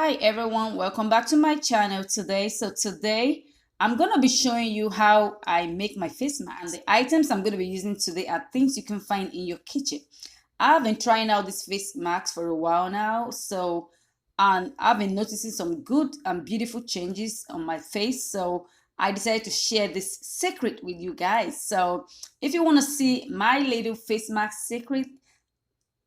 Hi everyone, welcome back to my channel today. Today I'm going to be showing you how I make my face mask. And the items I'm going to be using today are things you can find in your kitchen. I've been trying out this face mask for a while now, and I've been noticing some good and beautiful changes on my face. So I decided to share this secret with you guys. So if you want to see my little face mask secret,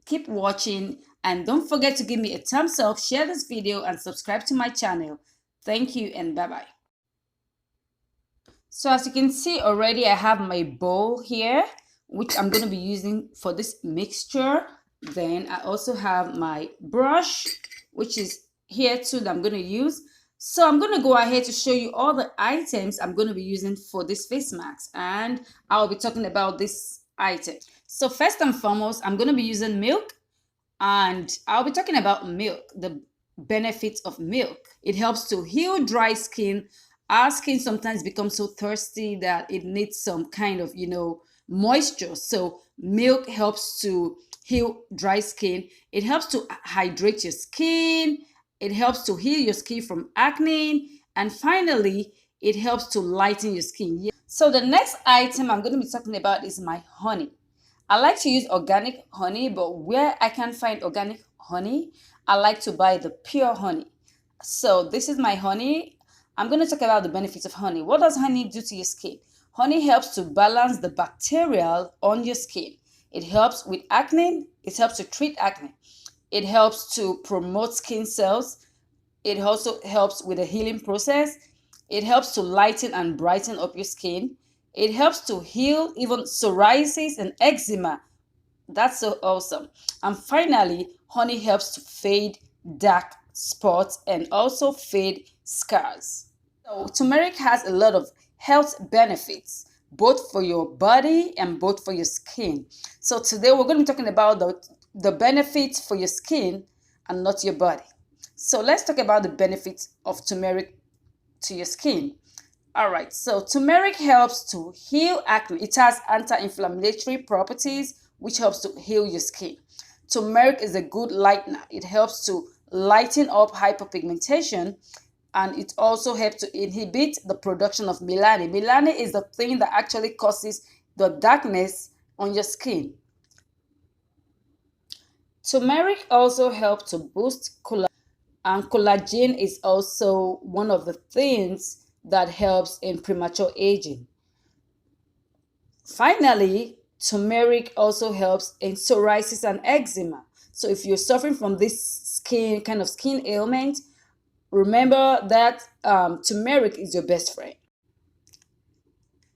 keep watching and don't forget to give me a thumbs up, share this video and subscribe to my channel. Thank you and bye bye. So as you can see already, I have my bowl here which I'm going to be using for this mixture. Then I also have my brush which is here too that I'm going to use. So I'm going to go ahead to show you all the items I'm going to be using for this face mask, and I'll be talking about this item. So first and foremost, I'm going to be using milk, and I'll be talking about milk, the benefits of milk. It helps to heal dry skin. Our skin sometimes becomes so thirsty that it needs some kind of, moisture. So milk helps to heal dry skin. It helps to hydrate your skin. It helps to heal your skin from acne. And finally, it helps to lighten your skin. So the next item I'm going to be talking about is my honey. I like to use organic honey, but where I can't find organic honey, I like to buy the pure honey. So this is my honey. I'm going to talk about the benefits of honey. What does honey do to your skin? Honey helps to balance the bacteria on your skin. It helps with acne. It helps to treat acne. It helps to promote skin cells. It also helps with the healing process. It helps to lighten and brighten up your skin. It helps to heal even psoriasis and eczema. That's so awesome. And finally, honey helps to fade dark spots and also fade scars. So turmeric has a lot of health benefits, both for your body and both for your skin. So today we're going to be talking about the benefits for your skin and not your body. So let's talk about the benefits of turmeric to your skin. All right, so turmeric helps to heal acne. It has anti-inflammatory properties, which helps to heal your skin. Turmeric is a good lightener. It helps to lighten up hyperpigmentation, and it also helps to inhibit the production of melanin. Melanin is the thing that actually causes the darkness on your skin. Turmeric also helps to boost collagen, and collagen is also one of the things that helps in premature aging. Finally, turmeric also helps in psoriasis and eczema. So if you're suffering from this skin ailment, remember that turmeric is your best friend.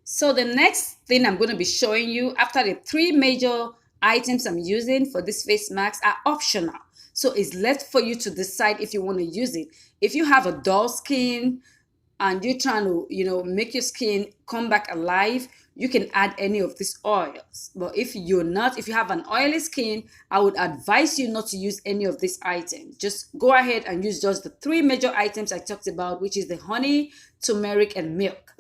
So the next thing I'm going to be showing you, after the three major items I'm using for this face mask, are optional. So it's left for you to decide if you want to use it. If you have a dull skin and you're trying to, make your skin come back alive, you can add any of these oils. But if you have an oily skin, I would advise you not to use any of these items. Just go ahead and use just the three major items I talked about, which is the honey, turmeric, and milk.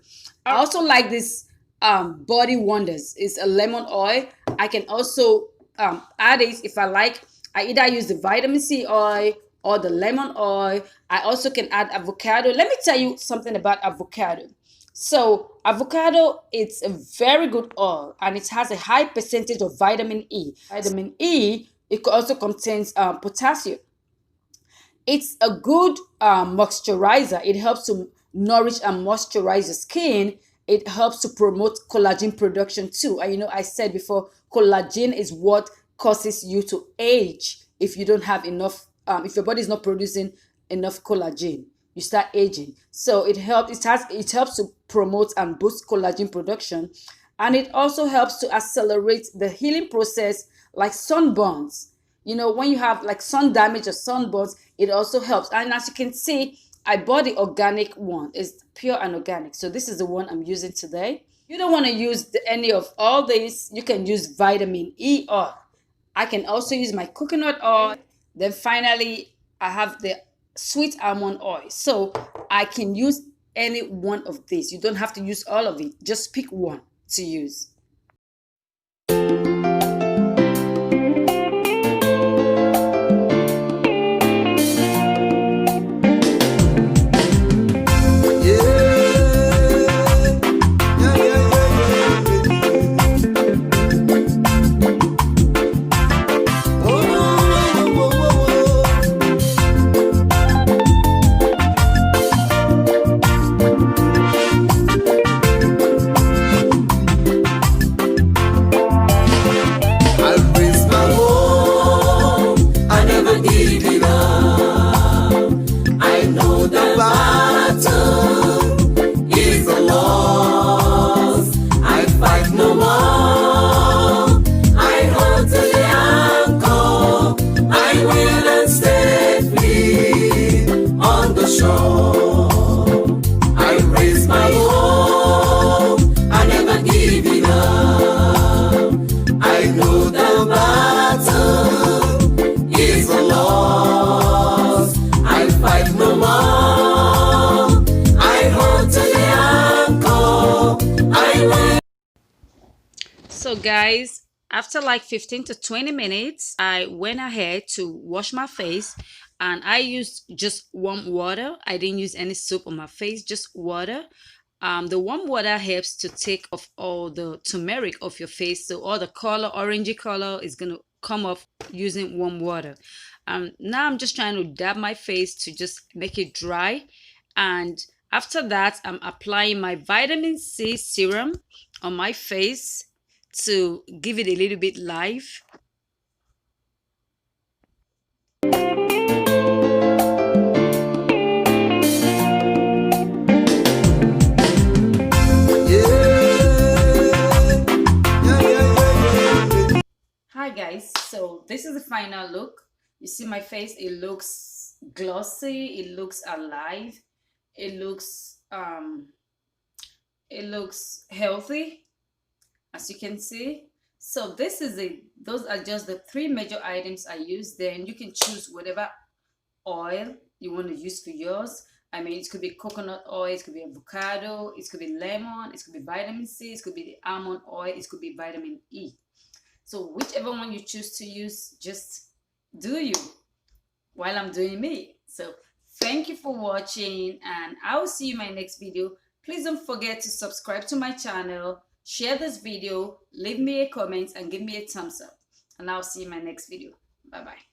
I also like this Body Wonders. It's a lemon oil. I can also add it if I like. I either use the vitamin C oil or the lemon oil. I also can add avocado. Let me tell you something about avocado. So avocado, it's a very good oil and it has a high percentage of vitamin E. Vitamin E, it also contains potassium. It's a good moisturizer. It helps to nourish and moisturize the skin. It helps to promote collagen production too. And I said before, collagen is what causes you to age if you don't have enough, if your body is not producing enough collagen, you start aging. So it helps to promote and boost collagen production, and it also helps to accelerate the healing process, like sunburns. When you have like sun damage or sunburns, it also helps. And as you can see, I bought the organic one. It's pure and organic. So this is the one I'm using today. You don't want to use any of all these. You can use vitamin E oil. I can also use my coconut oil. Then finally, I have the sweet almond oil. So I can use any one of these. You don't have to use all of it. Just pick one to use. strong. I raise my hope, I never give it up. I know the battle is a loss. I fight no more. I hold to the anchor. I will. So guys, after like 15 to 20 minutes, I went ahead to wash my face, and I used just warm water. I didn't use any soap on my face, just water. The warm water helps to take off all the turmeric off your face, so all the color, orangey color, is gonna come off using warm water. Now I'm just trying to dab my face to just make it dry, and after that I'm applying my vitamin C serum on my face to give it a little bit life. Hi guys, so this is the final look. You see my face, it looks glossy, it looks alive, it looks healthy, as you can see. So those are just the three major items I use. Then you can choose whatever oil you want to use for yours. I mean, it could be coconut oil, it could be avocado, it could be lemon, it could be vitamin C, it could be the almond oil, it could be vitamin E. So whichever one you choose to use, just do you while I'm doing me. So thank you for watching, and I will see you in my next video. Please don't forget to subscribe to my channel, share this video, leave me a comment, and give me a thumbs up. And I'll see you in my next video. Bye bye.